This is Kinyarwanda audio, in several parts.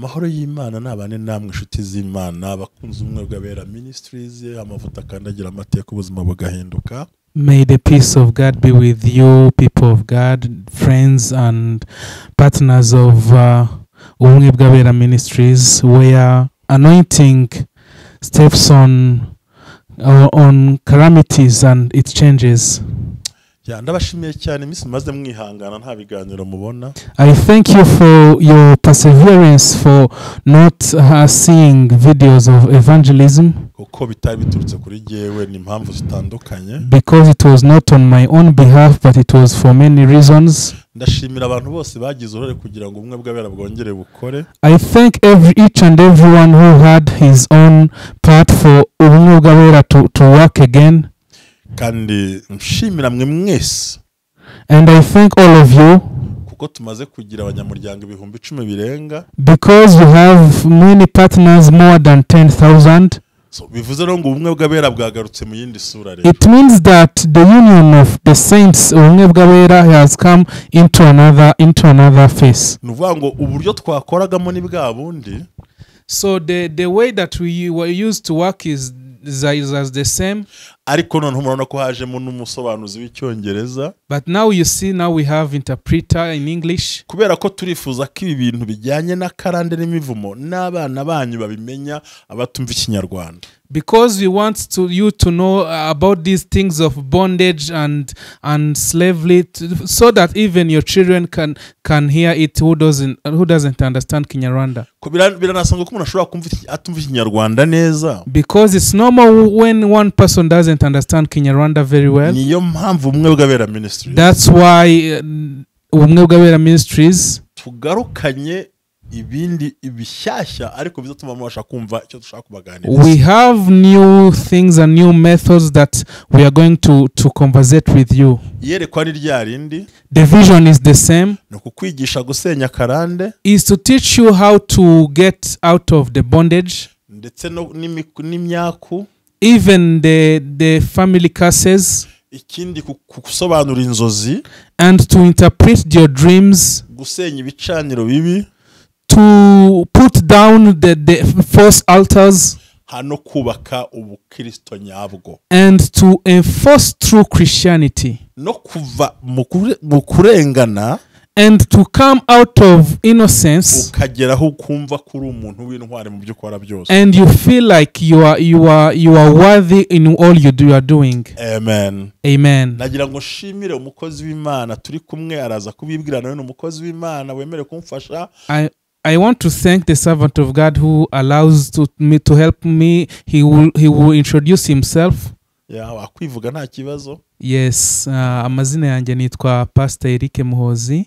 Amahoro y'Imana nabane namwe nshuti z'Imana bakunze umwe bw'abera ministries amavuta kandagira amateka ubuzima bugahinduka. May the peace of God be with you, people of God, friends and partners of Ubumwe bw'abera ministries, where anointing steps on calamities and it changes. Ndabashimiye cyane imisi maze mwihangana nta biganiro mubona. I thank you for your perseverance for not seeing videos of evangelism. Kuko bitari biturutse kuri jewe ni impamvu zitandukanye. Because it was not on my own behalf but it was for many reasons. Ndashimira abantu bose bagize uruhare kugira ngo ubumwe bw'abera bwongere bukore. I thank each and everyone who had his own part for ubumwe bw'abera to work again. Kandi nshimira mwe mwese. And I thank all of you. Kuko tumaze kugira abanyamuryango 10,000 birenga. Because we have many partners, more than 10,000. So bivuze ngo ubumwe bw'abera bwagarutse mu yindi sura rero. It means that the union of the saints ubumwe bw'abera has come into another face. Nuvuga ngo uburyo twakoragamo ni bwa bundi. So the way that we were used to work is as the same. Ariko none murabona ko hajemo n'umusobanuzi w'icyongereza. But now you see, now we have interpreter in English. Kubera ko turifuza ko ibi bintu bijyanye na karande n'imivumo n'abana banyu babimenya abatumva ikinyarwanda. Because we want you to know about these things of bondage and slavery, so that even your children can hear it who doesn't understand Kinyarwanda. Biranasanga ko umuntu ashobora kumva atumva ikinyarwanda neza. Because it's normal when one person doesn't understand Kinyarwanda very well. Niyo mpamvu ubumwe bw'abera ministries. That's why ubumwe bw'abera ministries tugarukanye ibindi ibishyashya ariko bizatuma mubasha kumva icyo dushaka kubaganira. We have new things and new methods that we are going to conversate with you. Yerekwa ni ryarindi. The vision is the same. No kukwigisha gusenya karande. Is to teach you how to get out of the bondage. Ndetse n'imyaku. Even the family curses. Ikindi kusobanura inzozi. And to interpret your dreams. Gusenya ibicaniro bibi. To put down the false altars. Hano kubaka ubukristo nyabwo. And to enforce true Christianity. No kuva mu kurengana. And to come out of innocence. Ukageraho kumva kuri umuntu w'intwari mu byo ukora byose. And you feel like you are worthy in all you are doing. Amen. Amen. Nagira ngo shimire umukozi w'Imana turi kumwe araza kubibwira nawe n'umukozi w'Imana wemere kumfasha. I want to thank the servant of God who allows me to help me. He will introduce himself. Wakwivuga nta kibazo. Yes, amazina yanjye nitwa Pastor Eric Muhozi.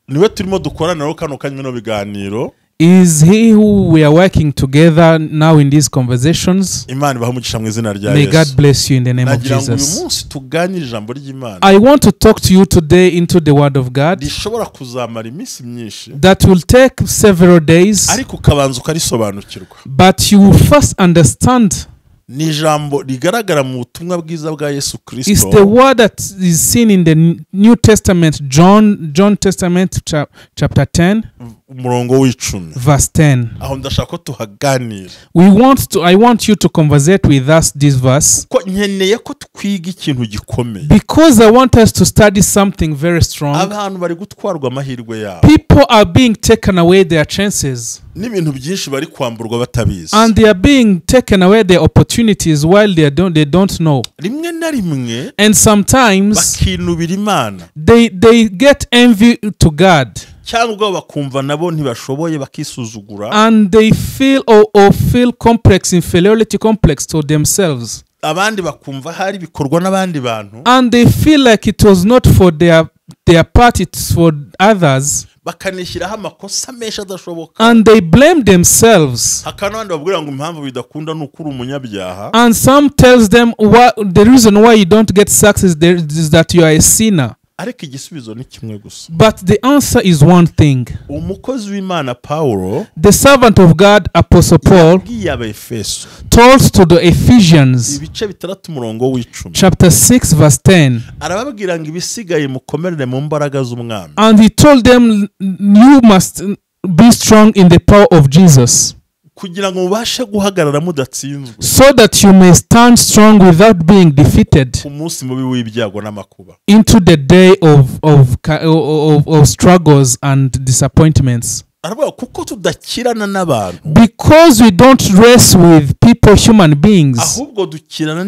Niwe turimo dukorana nawe kano kanywe biganiro. Is he who we are working together now in these conversations? Imana bahamugisha mu izina rya Yesu. May God bless you in the name of Jesus. Nagira ngo uyu munsi tuganire ijambo ry'Imana. I want to talk to you today into the word of God. Rishobora kuzamara iminsi myinshi. That will take several days. Ariko ukabanza ukarisobanukirwa. But you will first understand. Ni ijambo rigaragara mu butumwa bwiza bwa Yesu Kristo. It's the word that is seen in the New Testament, John Testament chapter 10. Umurongo w'10. Verse 10. Aho ndashaka ko tuhaganira. I want you to conversate with us this verse. Ko nkeneye ko twiga ikintu gikomeye. Because I want us to study something very strong. Abantu bari gutwarwa amahirwe yabo. People are being taken away their chances. N'ibintu byinshi bari kwamburwa batabizi. And they are being taken away their opportunities while they don't know. Rimwe na rimwe. And sometimes bakinubira Imana. They get envy to God. Cyangwa bakumva nabo ntibashoboye bakisuzugura. And they feel or feel inferiority complex to themselves. Abandi bakumva hari bikorwa n'abandi bantu. And they feel like it was not for their part, it's for others. Bakanishyiraho amakosa menshi adashoboka. And they blame themselves. Hakanandi babwira ngo impamvu bidakunda n'ukuri umunyabyaha. And some tells them the reason why you don't get success is that you are a sinner. Ariko igisubizo ni kimwe gusa. But the answer is one thing. Umukozi w'Imana Paulo, the servant of God Apostle Paul, told to the Ephesians, chapter 6 verse 10, arababwira ngo ibisigaye mukomerere mu mbaraga z'umwami. and he told them, you must be strong in the power of Jesus, kugira ngo mubashe guhagarara mudatsinzwe so that you may stand strong without being defeated ku munsi mubi w'ibyago n'amakuba, into the day of struggles and disappointments. aravuga kuko tudakirana n'abantu, Because we don't race with people, human beings, ahubwo dukirana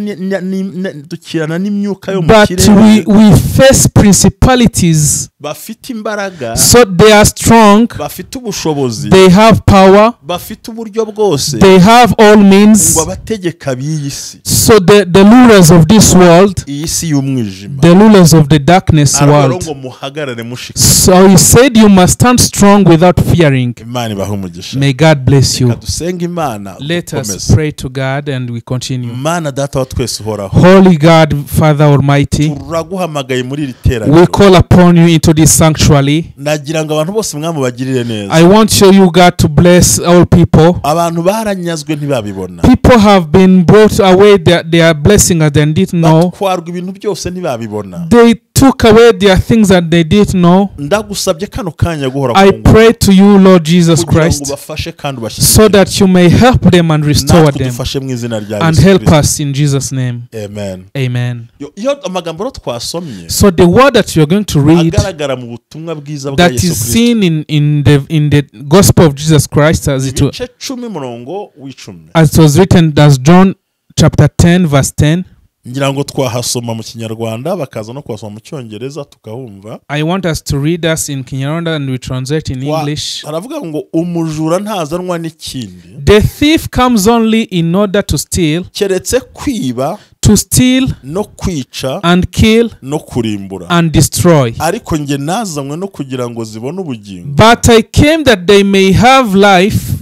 n'imyuka yo mu but kirere we face principalities. bafite imbaraga, So they are strong, bafite ubushobozi, they have power, bafite uburyo bwose they have all means. ngo abategeka b'iyi si, So the rulers of this world, iyi si y'umwijima, the rulers of the darkness aravuga world. ngo muhagarare mushika. So he said you must stand strong without fearing. Imana ibahe umugisha. May God bless you. Kadusenga Imana. Let us dukomeze. pray to God and we continue. Mana data wa twese uhoraho, Holy God, Father Almighty, turaguhamagaye muri iri we teraniro, call upon you into this sanctuary. nagira ngo abantu bose mwami bagirire neza. I want you, God, to bless all people. Abantu baranyazwe ntibabibona, People have been brought away their blessing and they didn't know. batwarwa ibintu byose ntibabibona. They took away their things that they didn't know. Ndagusabye kano kanya guhora I kunguka, pray to you, Lord Jesus kugira ngo Christ, ubafashe kandi so ubashyigikire, that you may help them and restore natwe them dufashe mu izina rya and Yesu help Kristo. us in Jesus' name. Amen. Amen. Iyo amagambo rero twasomye So the word that you're going to read, agaragara mu butumwa bwiza bwa that Yesu is Kristo, seen in the gospel of Jesus Christ as it ibice 10 murongo w'icumi, was written as John chapter 10 verse 10. ngira ngo twahasoma mu kinyarwanda bakaza no kuhasoma mu cyongereza tukahumva. I want us to read us in Kinyarwanda and we translate in English. Haravuga ngo umujura ntazanwa n'ikindi The thief comes only in order to steal, keretse kwiba to steal no kwica and kill no kurimbura, and destroy. ariko nge nazanywe no kugira ngo zibone ubugingo But I came that they may have life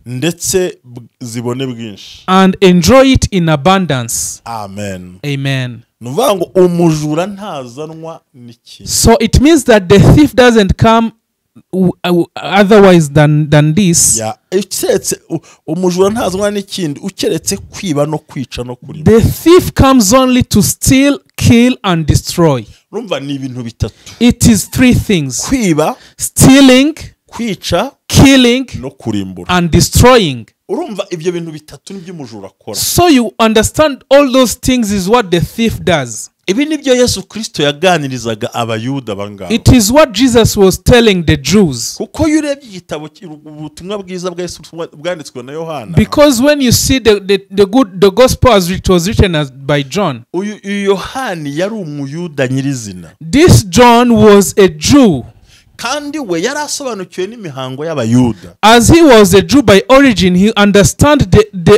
ndetse zibone bwinshi. and enjoy it in abundance. Amen. Amen. Nuvuga ngo umujura ntazanwa n'ikindi, So it means that the thief doesn't come otherwise than this. ya keretse umujura ntazanwa n'ikindi ukeretse kwiba no kwica no kurimbura. The thief comes only to steal, kill and destroy. Urumva ni ibintu bitatu: It is three things: kwiba, stealing, kwica killing no kurimbura. and destroying. Urumva ibyo bintu bitatu nibyo umujura akora. So you understand all those things is what the thief does. Ibi nibyo Yesu Kristo yaganirizaga abayuda bangaba. It is what Jesus was telling the Jews. Kuko iyo urebye igitabo ubutumwa bwiza bwa Yesu bwanditswe na Yohana, Because when you see the gospel as it was written by John, uyu Yohani yari umuyuda nyirizina, this John was a Jew. kandi we yari asobanukiwe n'imihango y'abayuda. As he was a Jew by origin, he understood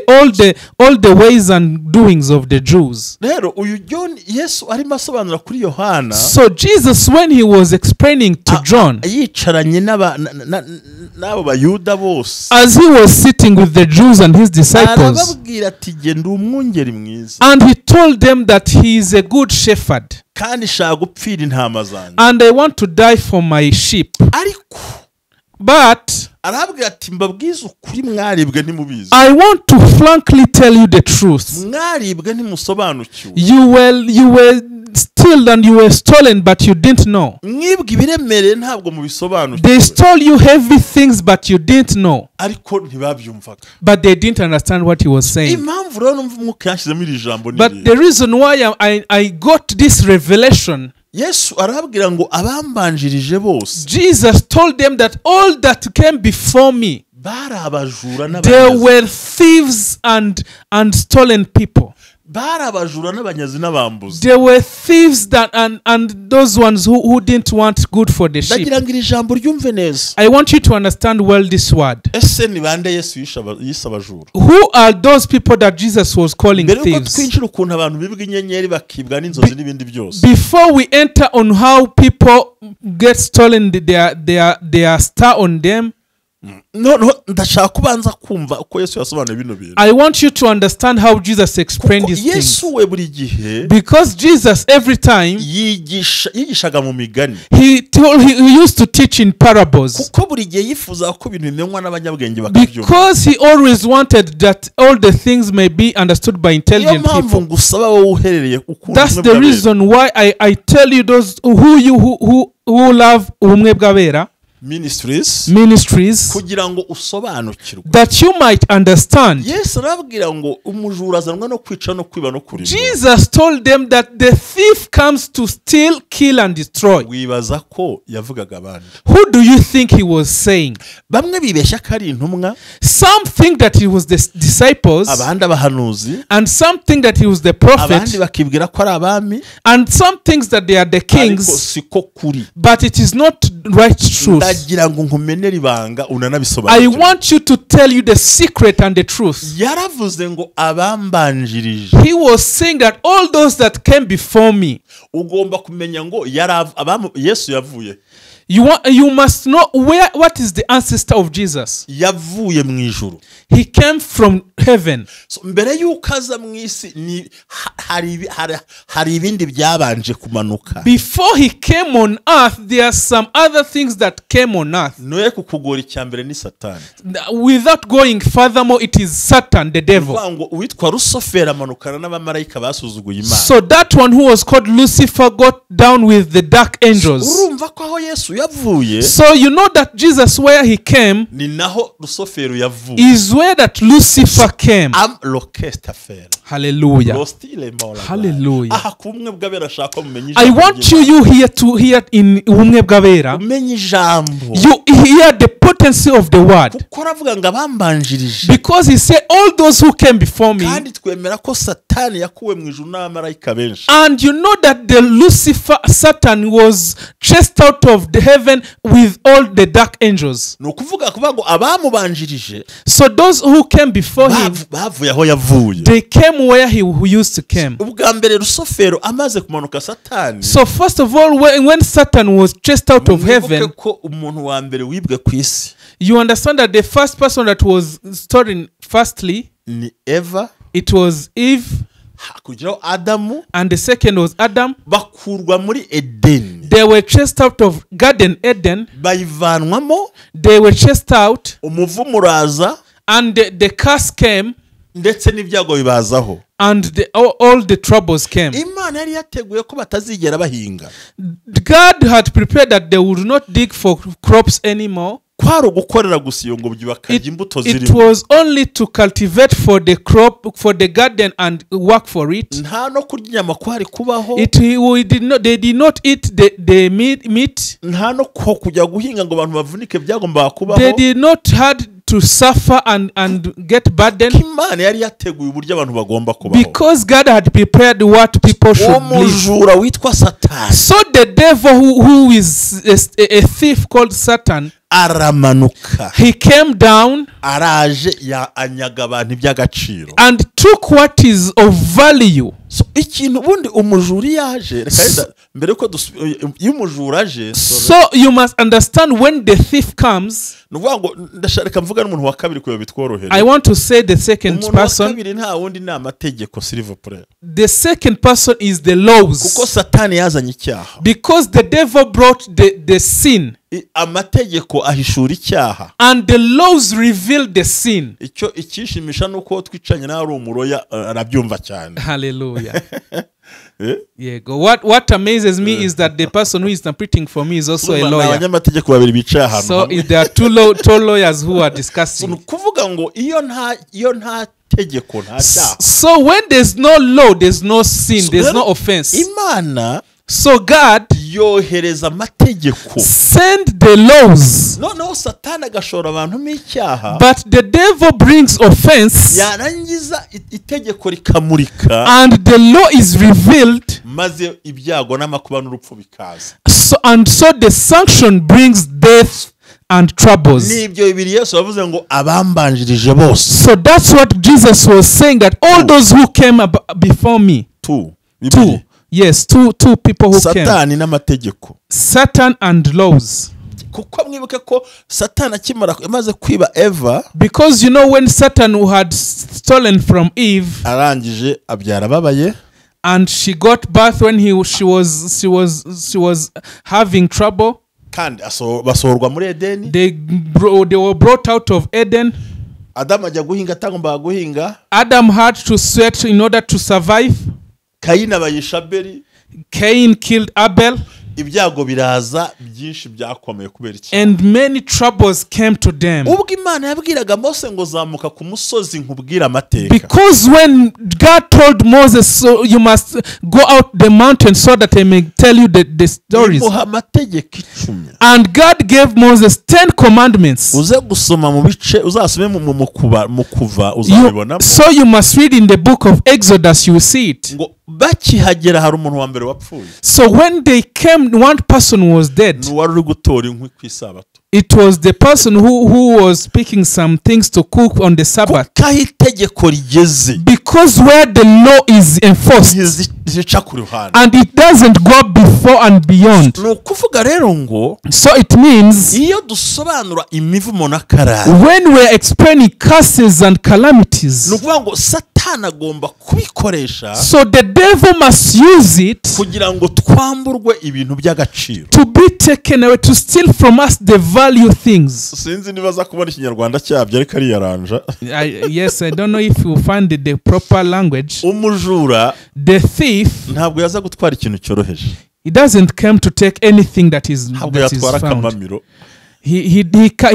all the ways and doings of the Jews. Rero uyu John Yesu arimo asobanura kuri Yohana, So Jesus, when he was explaining to John, yicaranye n'abo bayuda bose, as he was sitting with the Jews and his disciples, arababwira ati genda umwungeri mwiza, and he told them that he is a good shepherd, kandi shaka gupfira intama zanjye, and I want to die for my sheep. ariko But arababwira ati mbabwize ukuri, mwaribwe ntimubizi, I want to frankly tell you the truth. mwaribwe ntimusobanukiwe, You were stealed and you were stolen, but you didn't know. mwibwe ibiremereye ntabwo mubisobanukiwe, They stole you heavy things, but you didn't know. ariko ntibabyumvaga. But they didn't understand what he was saying. Impamvu rero numva umwuka yashyizemo iri jambo ni But the reason why I got this revelation, Yesu arababwira ngo abambanjirije bose Jesus told them that all that came before me, bari abajura they n'abanyazi, were thieves and stolen people. bari abajura n'abanyazi n'abambuzi. There were thieves and those ones who didn't want good for the sheep. Ndagira ngo iri jambo ryumve neza. I want you to understand well this word. Ese ni bande Yesu yise abajura? Who are those people that Jesus was calling Mbere yuko thieves? twinjira ukuntu abantu bibwa inyenyeri bakibwa n'inzozi n'ibindi byose, Before we enter on how people get stolen their star on them, no ndashaka kubanza kumva uko Yesu yasobanuye bino bintu. I want you to understand how Jesus explained these things. Yesu we buri gihe Because Jesus every time yigishaga mu migani, he used to teach in parables. kuko buri gihe yifuza ko ibintu bimenywa n'abanyabwenge bakabyumva. Because he always wanted that all the things may be understood by intelligent Niyo mpamvu people. ngusaba wowe uherereye ukunda That's ubumwe the bw'abera. reason why I tell you those who love ubumwe bw'abera. ministries kugira ngo usobanukirwe, that you might understand. Yesu arabwira ngo umujura azanwa no kwica no kwiba no kurimbura. Jesus told them that the thief comes to steal, kill and destroy. Wibaza ko yavugaga abandi. Who do you think he was saying? Bamwe bibeshya ko ari intumwa, some think that he was the disciples, abandi abahanuzi, and some think that he was the prophet, abandi bakibwira ko ari abami, and some thinks that they are the kings, ariko siko kuri. but it is not right truth. Ndagira ngo nkumenere ibanga I unanabisobanukirwe. want you to tell you the secret and the truth. Yaravuze ngo abambanjirije. He was saying that all those that came before me. Ugomba kumenya ngo Yesu yavuye. You must know what is the ancestor of Jesus. Yavuye mu ijuru. He came from heaven. So mbere yuko aza mu isi ni hari ibindi byabanje kumanuka. Before he came on earth, there are some other things that came on earth. Noye kukugora icyambere ni Satani. Without going furthermore, it is Satan, the devil. Ngo witwa Rusofera amanukana n'abamarayika basuzuguye Imana. So that one who was called Lucifer got down with the dark angels. Urumva ko aho Yesu yavuye. So you know that Jesus, where he came, ni naho Rusofero yavuye. is where that Lucifer came. Am lokesta fera. Hallelujah. Hallelujah. Aha kumwe bw'abera shaka mumenye. I want you here to hear in umwe bw'abera. Umenye ijambo. You hear the potency of the word. Kuko ravuga ngo abambanjirije. Because he said all those who came before me. Kandi twemera ko Satani yakuwe mu ijuru n'abamarayika benshi. And you know that the Lucifer, Satan, was chased out of the heaven with all the dark angels. Nukuvuga kuvuga ngo abamubanjirije. So those who came before him, bavuye aho yavuye. they came where he used to came. Ubwa mbere Rusofero amaze kumanuka Satani. So first of all, when Satan was chased out of heaven, ko umuntu wa mbere wibwe ku isi. You understand that the first person that was stolen firstly, ni Eva, it was Eve, hakujiraho Adamu, and the second was Adam. Bakurwa muri Eden. They were chased out of Garden Eden. Bayivanwamo. They were chased out. Umuvumo uraza. And the curse came. Ndetse n'ibyago bibazaho. And all the troubles came. Imana yari yateguye ko batazigera bahinga. God had prepared that they would not dig for crops anymore. Kwaro gukorera gusiyo ngo byubakajya imbuto zirimo. It was only to cultivate for the crop, for the garden, and work for it. Nta no kurya inyama kwari kubaho. They did not eat the meat. Nta no kujya guhinga ngo abantu bavunike byagomba kubaho. They did not had to suffer and get burden. Imana yari yateguye uburyo abantu bagomba kubaho. Because God had prepared what people should live. Umujura witwa Satani. So the devil who is a thief called Satan, aramanuka. He came down. Araje ya anyaga abantu iby'agaciro. And took what is of value. So ikintu bundi umujuri yaje mbere ko y'umujura aje. So you must understand when the thief comes. Nuvuga ngo ndashaka mvuga n'umuntu wa kabiri kuyo bitworohera. I want to say the second person. Kabiri nta wundi na amategeko s'il prayer. The second person is the laws. Kuko Satani yazanye icyaha. Because the devil brought the sin. Amategeko ahishura icyaha. And the laws reveal the sin. Icyo ikishimisha nuko twicanye na ari umuroya arabyumva cyane. Hallelujah. Yeah, go. What amazes me is that the person who is interpreting for me is also a lawyer. So if there are two lawyers who are discussing. So when there's no law, there's no sin, there's no offense. Imana, so God yohereza amategeko. Send the laws. No Satani agashora abantu mu icyaha. But the devil brings offense. Yarangiza itegeko rikamurika. And the law is revealed. Maze ibyago n'amakuba n'urupfu bikaza. So the sanction brings death and troubles. So that's what Jesus was saying, that all those who came before me. Two. Yes, two people who Satani n'amategeko. Satan and laws. Kuko mwibuke ko Satan akimara amaze kwiba Eva. Because you know when Satan had stolen from Eve. Arangije abyara babaye. And she got birth when she was having trouble. Kandi basohorwa muri Eden. They were brought out of Eden. Adam ajya guhinga atagomba guhinga. Adam had to sweat in order to survive. Cain abayisha Abel. Cain killed Abel. ibyago biraza byinshi byakomeye kubera iki and many troubles came to them. ubwo Imana yabwiraga Mose ngo zamuka ku musozi nkubwira amateka Because when God told Moses, so you must go out the mountain so that I may tell you the stories. imuha amategeko 10 And God gave Moses 10 commandments. uze gusoma mu bice uzasome mu kuva uzabibona So you must read in the book of Exodus, you will see it. ngo bakihagera hari umuntu wa mbere wapfuye So when they came, one person was dead. n'uwari uri gutora inkwi ku isabato It was the person who was picking some things to cook on the Sabbath. kuko itegeko rigeze Because where the law is enforced zica ku ruhande and it doesn't go before and beyond. ni ukuvuga rero ngo So it means iyo dusobanura imivumo n'akarande when we're explaining curses and ni calamities, ukuvuga ngo Satani agomba kubikoresha so the devil must use it kugira ngo twamburwe ibintu by'agaciro to be taken away, to steal from us the value things. sinzi niba za kubona ikinyarwanda cyabyo ariko ari yaranja Yes, I don't know if you find the proper language. umujura The thief, ntabwo yaza gutwara ikintu cyoroheje he doesn't come to take anything that is ntabwo found. yatwara akamamiro He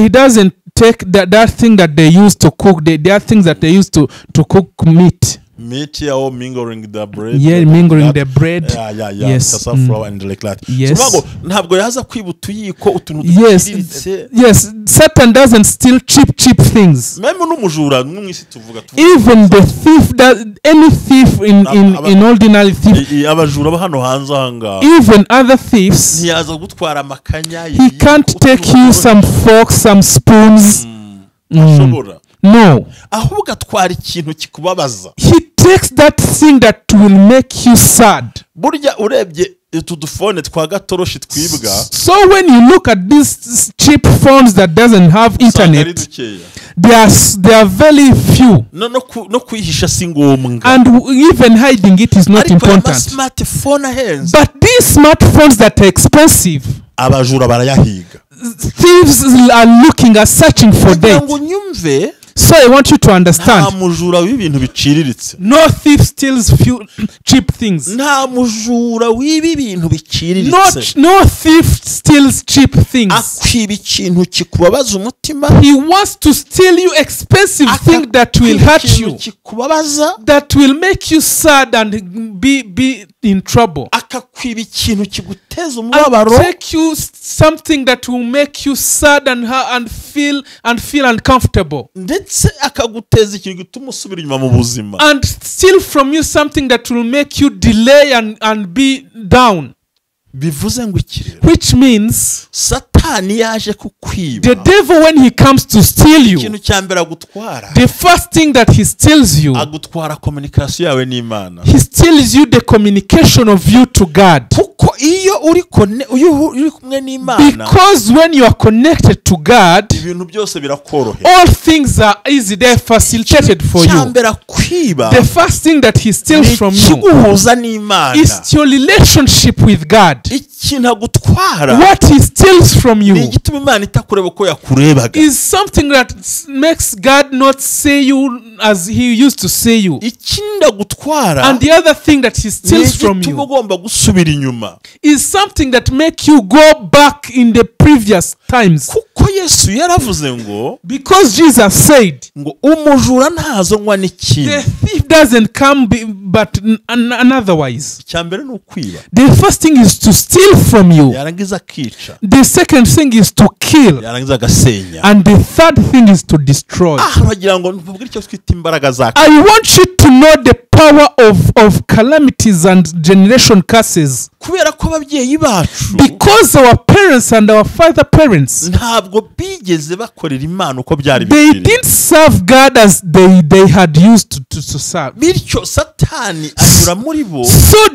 doesn't take that thing that they use to cook. There are things that they use to cook meat. meat or mingling the bread. Yeah, mingling the bread. Yeah. Yes. Flour and like that. Yes. So ntabwo yaza kwiba utuyiko utuntu Yes. duciriritse. Yes. Satan doesn't steal cheap things. Meme n'umujura n'umwisi tuvuga. Even the thief, any thief in ordinary thief. Abajura ba hano hanze hanga. Even other thieves. Ntiyaza gutwara amakanya. He can't take you some forks, some spoons. No. Ahubwo atwara ikintu kikubabaza. He takes that thing that will make you sad. Burya urebye utudufone twa gatoroshi twibwa. So when you look at these cheap phones that doesn't have internet, they are very few. No kwihisha si ngombwa. And even hiding it is not important. Smartphone ahenze. But these smartphones that are expensive, abajura barayahiga. Thieves are looking, are searching for them. So I want you to understand. No thief steals few cheap things. No thief steals cheap things. He wants to steal you expensive things that will hurt you, that will make you sad and be in trouble. And take you something that will make you sad and feel uncomfortable. And steal from you something that will make you delay and be down. Which means the devil, when he comes to steal you, the first thing that he steals you, he steals you the communication of you to God. Because when you are connected to God, all things are easy, they're facilitated for you. The first thing that he steals from you is your relationship with God. What he steals from you is something that makes God not see you as he used to see you. And the other thing that he steals from you is something that makes you go back in the previous times. Because Jesus said, the thief doesn't come but otherwise. The first thing is to steal from you. The second thing is to kill. And the third thing is to destroy. I want you to know the power of calamities and generation curses. Because our parents and our father parents, they didn't serve God as they had used to serve. So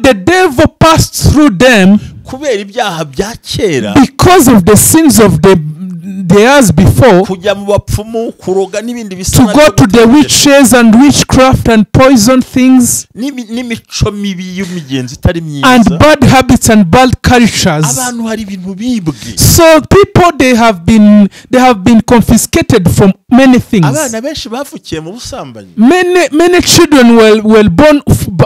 the devil passed through them because of the sins of the theirs before, kujya mu bapfumu, kuroga n'ibindi bisa to go to the witches and witchcraft and poison things, n'imico mibi y'imigenzi itari and myiza, bad habits and bad cultures. abantu hari ibintu bibwe. So people, they have been confiscated from many things. Abana benshi bavukiye mu busambanyi. Many children were born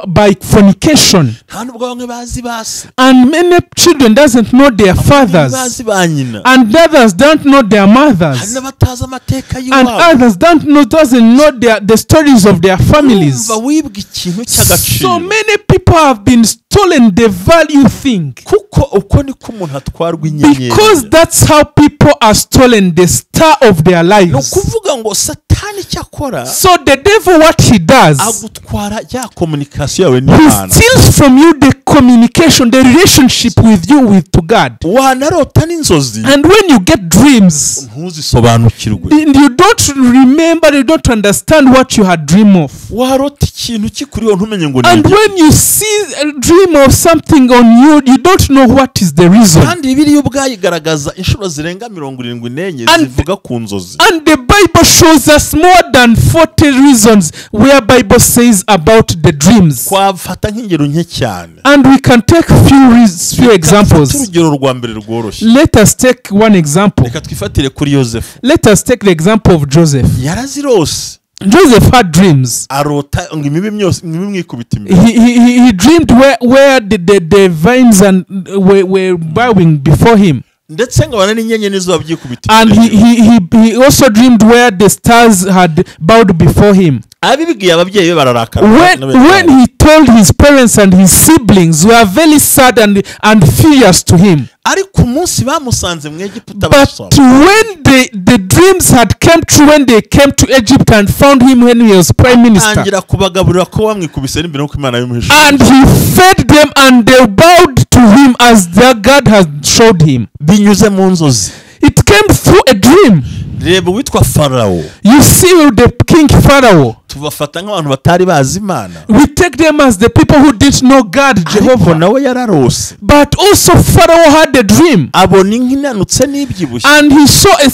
by fornication, nta nubwo bamwe bazi base, and many children doesn't know their fathers, bazi ba nyina, and others don't know their hari mothers, n'abatazi amateka and y'iwabo. others doesn't know the stories of their families. Umva wibwe ikintu cy'agaciro. So many people have been stolen the value thing, kuko uko niko umuntu atwarwa inyenyeri. because that's how people are stolen the star of their no lives. kuvuga ngo satani cyakora, So the devil, what he does, agutwara ya communication yawe he n'Imana. steals from you the communication, the relationship with you to God. Wanarota n'inzozi And when you get dreams, ntuzisobanukirwe. you don't remember, you don't understand what you had dreamed of. Warota ikintu kikuriho ntumenye ngo And ni when you see a dream of something on you, you don't know what is the reason. kandi Bibiliya ubwayo igaragaza inshuro zirenga 74 zivuga ku nzozi. And the Bible shows us more than 40 reasons where Bible says about the dreams. Twafata nk'ingero nke cyane. And we can take few examples. urugero rwa mbere rworoshye. Let us take one example. Reka twifatire kuri Yosefu. Let us take the example of Joseph. Yarazirose. Joseph had dreams. Arota ngo imibi myose mwikubita imbere. He dreamed where the vines and were bowing before him. ndetse ngo banane inyenyeri zo babyikubita. And he also dreamed where the stars had bowed before him. Abibwiye ababyeyi be bararakara. When he told his parents and his siblings, were very sad and furious to him. Ariko umunsi bamusanze mu Egiputa But basoma. when the dreams had come true, when they came to Egypt and found him when he was prime minister, Tangira kubagaburira ko bamwikubise n'imbere nuko Imana yabimuhishe. and he fed them and they bowed to him as their God had showed him. Binyuze mu nzozi. It came through a dream. Reba witwa Farawo. You see the king Pharaoh. Tubafata nk'abantu batari bazi Imana. We take them as the people who didn't know God, Ariko Jehovah. nawe yararose. But also Pharaoh had a dream. Abona inka inanutse n'ibyibushye. And he saw a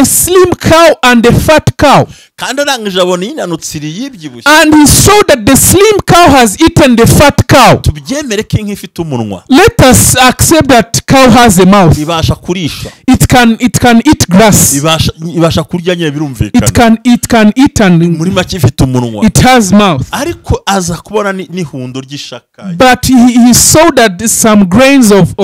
slim cow and a fat cow. Kandi arangije abona inanutse y'ibyibushye. And he saw that the slim cow has eaten the fat cow. Tubyemere ko inka ifite umunwa. Let us accept that cow has a mouth. Ibasha kurisha. It can eat grass. Ibasha kurya nyine birumvikana. It can eat and Muri make ifite umunwa. it has mouth. Ariko aza kubona n'ihundo ry'ishaka. But he saw that some grains of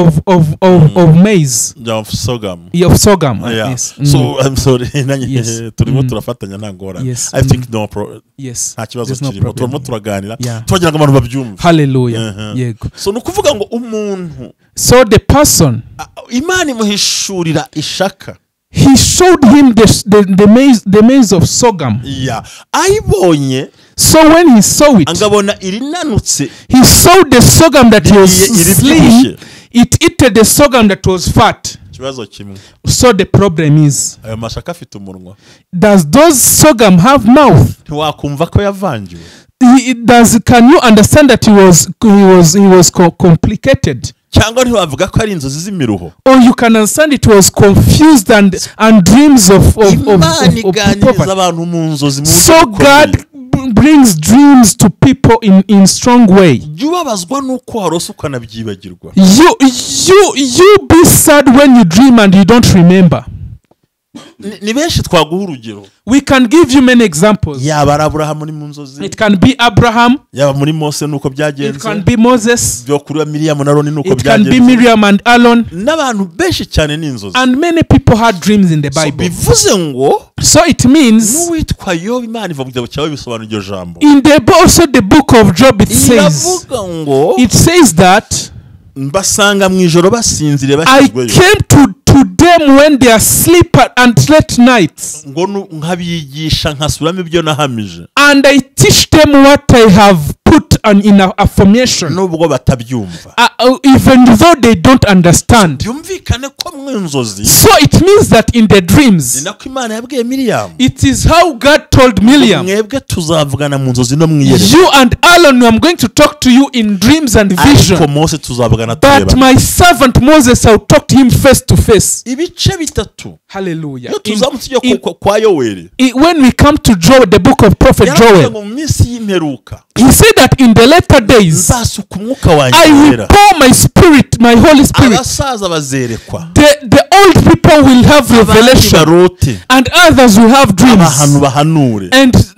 maize. Of sorghum. Of sorghum. Yeah. Yes. So I'm sorry. Yes. Turimo turafatanya nta ngorane. Yes. I think no problem. Yes. Nta kibazo There's no kirimo. problem. Turimo turaganira. Yeah. Turagira ngo abantu babyumve. Hallelujah. Yego. So nukuvuga ngo umuntu So the person, Imana imuhishurira ishaka. he showed him the maize of sorghum. Yeah. Ayibonye. So when he saw it, angabona irinanutse. he saw the sorghum that was slim. It ate the sorghum that was fat. Kibazo kimwe. So the problem is, Ayo mashaka afite umunwa. does those sorghum have mouth? Ntiwakumva ko yavangiwe. Can you understand that he was complicated? Cyangwa ntiwavuga ko ari inzozi z'imiruho. Or you can understand it was confused and dreams of poverty. Abantu mu nzozi. So God brings dreams to people in strong way. Ubabazwa nuko harose ukanabyibagirwa. You be sad when you dream and you don't remember. Ni benshi twaguha urugero. We can give you many examples. Yaba Abraham muri mu nzozi. It can be Abraham. Yaba muri Mose nuko byagenze. It can be Moses. Byo kuri Miriam na Aaron nuko byagenze. It can be Miriam and Aaron. N'abantu benshi cyane n'inzozi. And many people had dreams in the Bible. Bivuze ngo, so it means, n'uwitwa Yob Imana iva mu gitabo cyawe bisobanura iryo jambo. In also the book of Job it says that mbasanga mu ijoro basinzire I came to them when they are asleep and late nights. Ngo nkabigisha nkasubiramo ibyo nahamije. And I teach them what I have put in affirmation, nubwo batabyumva, even though they don't understand. byumvikane ko mu inzozi, So it means that in the dreams, ni nako Imana yabwiye Miriam, it is how God told Miriam, mwebwe tuzavugana mu nzozi no mu iyerekwa, you and Aaron, I'm going to talk to you in dreams and vision, ariko Mose tuzavugana but tureba. my servant Moses, I'll talk to him face to face. Ibice bitatu, Hallelujah. iyo tuzamutse kwa Yoweri, When we come to Joel, the book of prophet Joel, mu minsi y'imperuka, he said that in the later days, nzasuka umwuka wanjye I will wera, pour my spirit, my Holy Spirit. abasaza bazerekwa, The old people will have abandi revelation, barote, and others will have dreams, abahantu bahanure,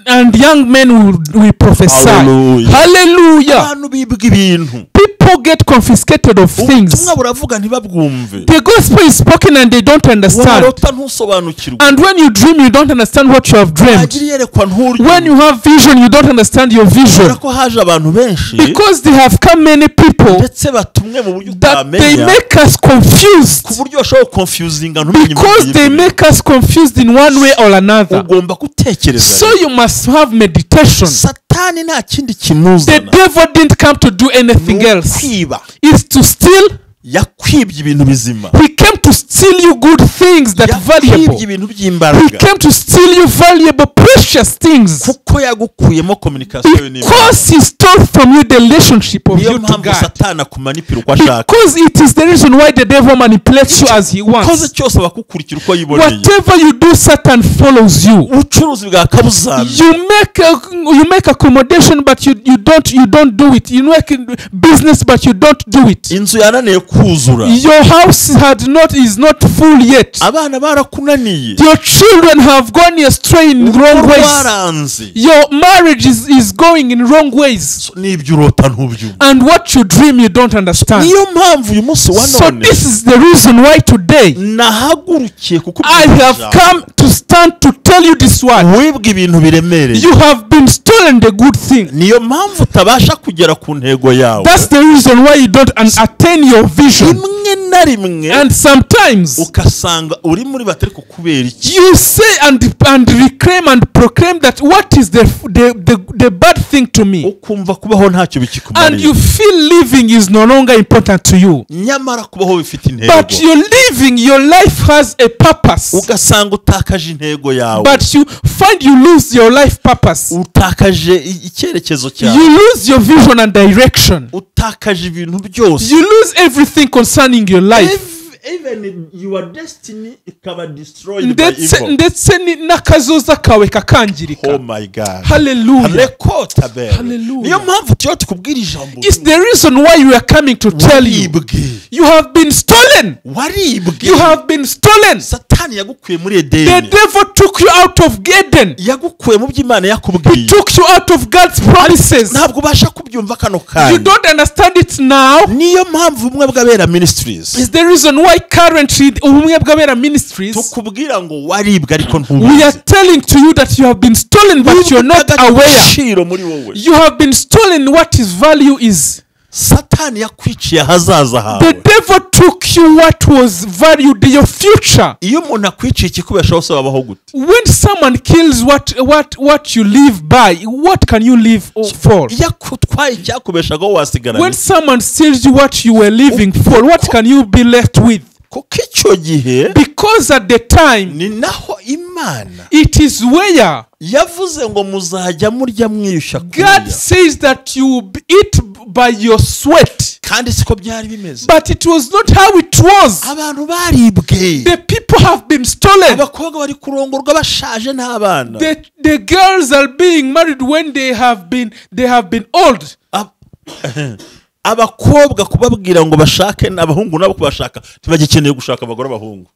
and young men will prophesy. Hallelujah. Hallelujah. abantu bibwa ibintu, People get confiscated of things. ubutumwa buravuga ntibabwumve, The gospel is spoken and they don't understand. warota ntusobanukirwe, And when you dream, you don't understand what you have dreamed. wagira iyerekwa nturyo, When you have vision, you don't understand your vision. ko haje abantu benshi, Because they have come many people ndetse batumwe mu buryo that they utamenya, make us confused. ku buryo bashobora confusinga ntumenye Because they make us confused in one way or another. ugomba gutekereza. So you must have meditation. Satani nta kindi The kimuzana, devil didn't come to do anything else. kwiba, It's to steal. yakwibye ibintu bizima, He came to steal you good things that valuable. yakwibye ibintu He by'imbaraga, came to steal you valuable, precious things. kuko yagukuyemo communication n'Imana. Because he stole from you the relationship of Niyo you to mpamvu God. Satani akumanipira uko ashaka, Because it is the reason why the devil manipulates you as he koze wants. cyose abakukurikira uko yiboneye, Whatever you do, Satan follows you. ubucuruzi bwa kabuzambi, You make accommodation, but you don't do it. You make business, but you don't do it. inzu yananiye kuzura, Your house is not full yet. abana barakunaniye, Your children have gone astray in wrong ways. rwaranze, Your marriage is going in wrong ways. n'ibyo urota ntubyumva. And what you dream, you don't understand. Niyo mpamvu uyu munsi wa So none this is the reason why today nahagurukiye kuko I have come to stand to tell you this word. wibwe ibintu biremereye. You have been stolen the good thing. Niyo mpamvu utabasha kugera ku ntego yawe. That's the reason why you don't attain your vision. rimwe na rimwe And sometimes ukasanga uri muri batari kukubera iki, you say and reclaim and proclaim that what is the bad thing to me, ukumva kubaho ntacyo and bikikumariye, you feel living is no longer important to you. nyamara kubaho bifite intego, But you're living, your life has a purpose. ugasanga utakaje intego yawe, But you find you lose your life purpose. utakaje icyerekezo cyawe, You lose your vision and direction. utakaje ibintu byose, You lose everything concerning your life. even your destiny ikaba destroyed by evil. ndetse n'akazoza kawe kakangirika. Oh my God. Hallelujah. Hallelujah. Niyo mpamvu tuyo tukubwira ijambo. It's the reason why we are coming to tell you. You have been stolen. Waribwe. You have been stolen. Satani yagukuye muri The Edeni. devil took you out of Eden. Yagukuye mu by'Imana He yakubwiye. took you out of God's promises. Ntabwo ubasha kubyumva kano You kanya. don't understand it now. Niyo mpamvu ubumwe bw'abera ministries Is the reason why currently ubumwe bw'abera ministries tukubwira ngo waribwe ariko we ntubizi. are telling to you that you have been stolen but you're not aware. Agaciro muri wowe. You have been stolen what his value is. Satani yakwiciye ahazaza hawe. The devil took you what was valued, your future. Iyo umuntu akwiciye ikikubeshaho se wabaho gute? When someone kills what you live by, what can you live for? Iyo akutwaye icyakubeshagaho wasigara. When someone steals you what you were living for, what can you be left with? Kuko icyo gihe Because at the time, ni naho Imana it is where yavuze ngo muzajya murya mwiyushya God kurya. says that you will eat by your sweat. Kandi siko byari bimeze. But it was not how it was. Abantu baribwe. The people have been stolen. Abakobwa bari kurongorwa bashaje n'abana. The girls are being married when they have been old. Abakobwa kubabwira ngo bashake n'abahungu nabo kubashaka ntibagikeneye gushaka abagore abahungu.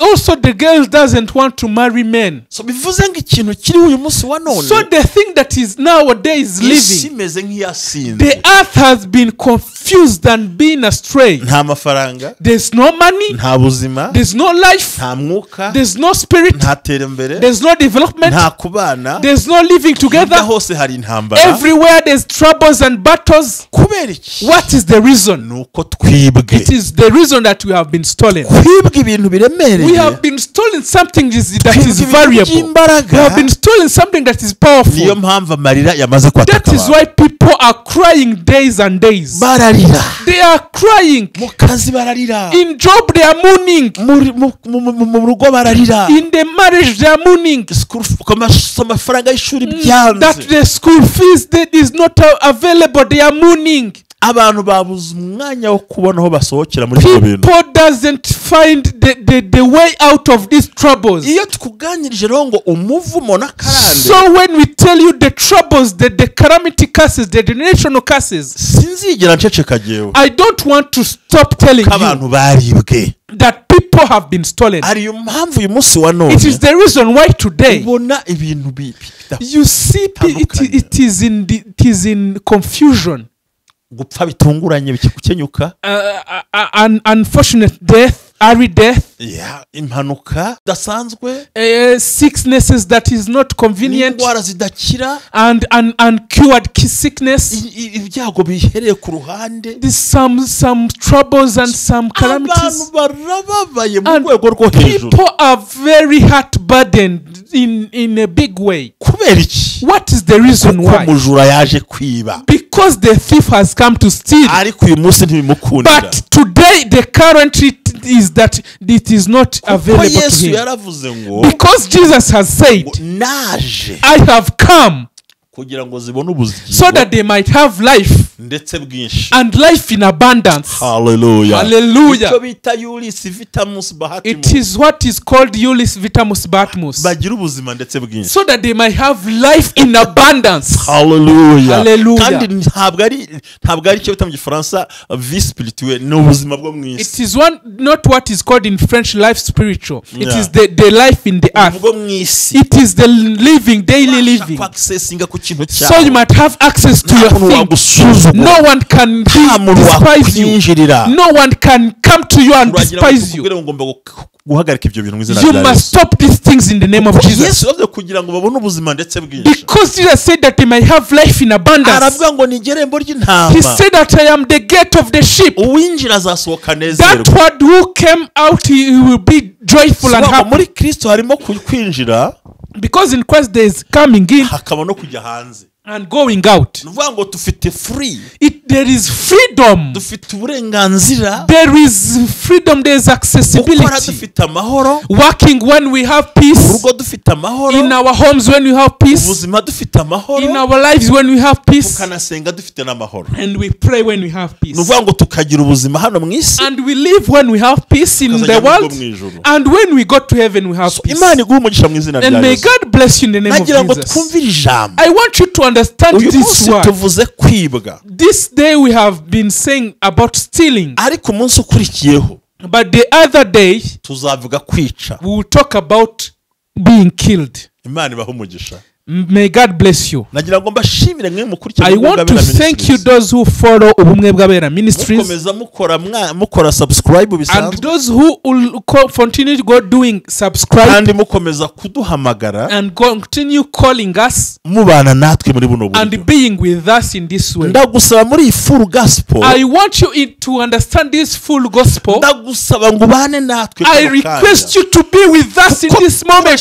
Also the girls doesn't want to marry men. So bivuze ngo ikintu kiri uyu munsi wa none. So the thing that is nowadays living, imeze nk'iyasinze. the earth has been confused and been astray. Nta mafaranga, There's no money, nta buzima, there's no life, nta mwuka, there's no spirit, nta terambere, there's no development, nta kubana, there's no living together. hose hari intambara. Everywhere there's troubles and battles. Kubera iki? What is the reason? Nuko twibwe. It is the reason that we have been stolen. Kwibwe ibintu biremereye. We have been stolen stolen something that is variable. We have been stolen something that is powerful. niyo mpamvu amarira yamaze kwataka. That is why people are crying days and days. Bararira. They are crying. Mu kazi bararira. In job they are mourning. Mu rugo bararira. In the marriage they are mourning. Amafaranga y'ishuri byanze. That the school fees that is not available, they are mourning. Abantu babuze umwanya wo kubona aho basohokera muri ibyo bintu. People doesn't find the way out of these troubles. Iyo tukuganirije rero ngo umuvumo n'akarande. So when we tell you the troubles, the calamity curses, the generational curses, sinzigera nceceka jewe. I don't want to stop telling abantu baribwe. That people have been stolen. Ariyo mpamvu uyu munsi wa none. It is the reason why today ubona ibintu you see it is in confusion. Gupfa bitunguranye bikikukenyuka. Unfortunate death, early death. Impanuka dasanzwe. Sicknesses that is not convenient. Indwara zidakira. And uncured sickness. Ibyago bihereye ku ruhande. Some troubles and some calamities. Abantu barababaye mu rwego rwo hejuru. People are very heart burdened in a big way. Kubera iki? What is the reason why? Umujura yaje kwiba. Because the thief has come to steal. Ariko uyu munsi ntibimukundira. But today the current is that it is not available to him. Because Jesus has said, I have come so that they might have life and life in abundance. Hallelujah. Hallelujah. It is what is called Iulis Vitamus Batmus. So that they might have life in abundance. Hallelujah. Hallelujah. It is not what is called in French life spiritual. It is the life in the earth. It is the living, daily living. So you might have access to your things. No one can despise you. No one can come to you and despise you. You must stop these things in the name of Jesus. Because Jesus said that they might have life in abundance. He said that I am the gate of the sheep. That one who came out, he will be joyful and happy. Because in Christ there is coming in and going out. There is freedom. There is freedom. There is accessibility. Working when we have peace. In our homes when we have peace. In our lives when we have peace. And we pray when we have peace. And we live when we have peace in the world. And when we go to heaven we have peace. And may God bless you in the name of Jesus. I want you to understand this word. This day we have been saying about stealing. But the other day we will talk about being killed. May God bless you. I want to thank you those who follow Ubumwe bw'Abera Ministries and those who will continue to go doing subscribe and continue calling us and being with us in this way. I want you to understand this full gospel. I request you to be with us in this moment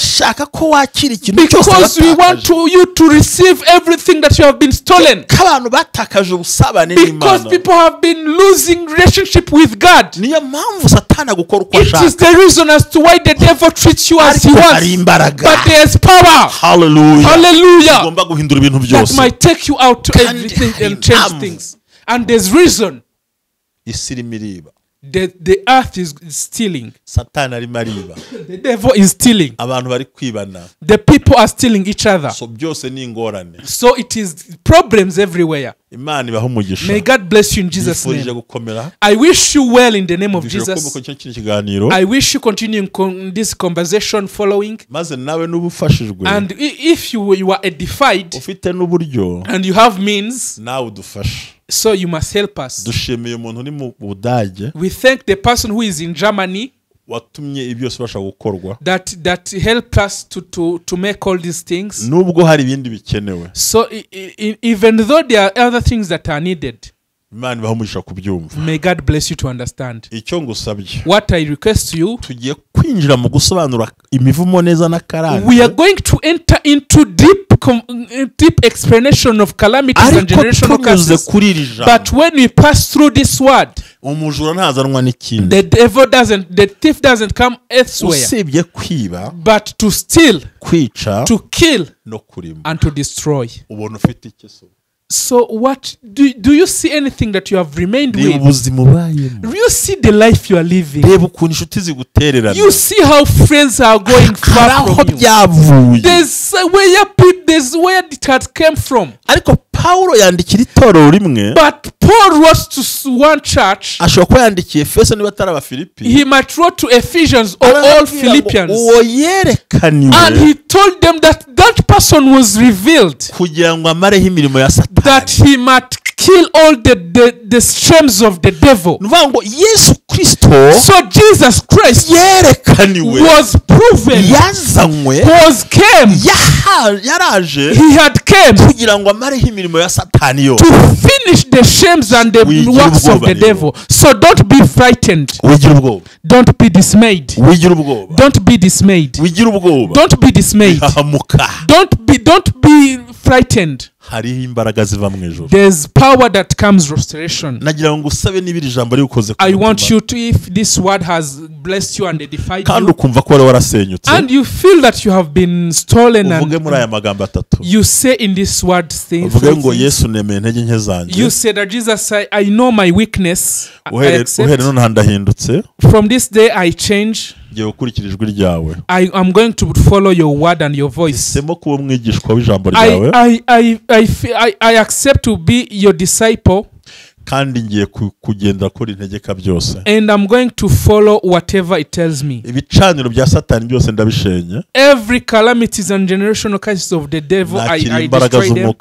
because we want you to receive everything that you have been stolen. Because people have been losing relationship with God. It is the reason as to why the devil treats you as he wants. But there is power. Hallelujah. Hallelujah. That might take you out to everything and change things. And there's reason. The earth is stealing. The devil is stealing. The people are stealing each other. So it is problems everywhere. May God bless you in Jesus' name. I wish you well in the name of Jesus. I wish you continue this conversation following. And if you are edified and you have means, so you must help us. We thank the person who is in Germany that helped us to make all these things. So even though there are other things that are needed, Imana ibahe umugisha kubyumva. May God bless you to understand. Icyo ngusabye, What I request you, tugiye kwinjira mu gusobanura imivumo neza na karande. we are going to enter into deep explanation of calamities and generational curses. But when we pass through this word, umujura ntazanwa n'ikindi. The thief doesn't come elsewhere. Usibye kwiba, but to steal, kwica, to kill, no kurimba, and to destroy. Ubona ufite iki so? So what do you see anything that you have remained with? Do you see the life you are living? You see how friends are going far from you. There's where it had came from. Paulo yandikira itorero rimwe, but Paul wrote to one church. Ashobora kuba yandikiye Efeso niba atari Abafilipi. He might wrote to Ephesians or all Philippians. And he told them that person was revealed, kugira ngo amareho imirimo ya Satani, that he might kill all the streams of the devil. So Jesus Christ was proven, came, he had came to finish the shames and the works of the devil. So don't be frightened. Don't be dismayed. Don't be dismayed. Don't be dismayed. Don't be frightened. There's power that comes restoration. I want you to, if this word has blessed you and edified you, and you feel that you have been stolen, and you say in this word things, you say that Jesus, I know my weakness, I accept. From this day I change. I am going to follow your word and your voice. I accept to be your disciple. And I'm going to follow whatever it tells me. Every calamities and generational curses of the devil, I destroy them.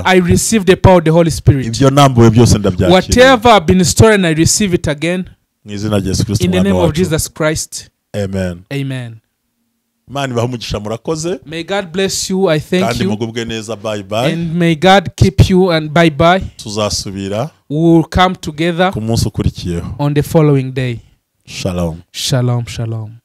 I receive the power of the Holy Spirit. Whatever I've been stolen, I receive it again. In the name of Jesus Christ. Amen. Amen. May God bless you. I thank you. Bye bye. And may God keep you, and bye bye. We will come together on the following day. Shalom. Shalom, shalom.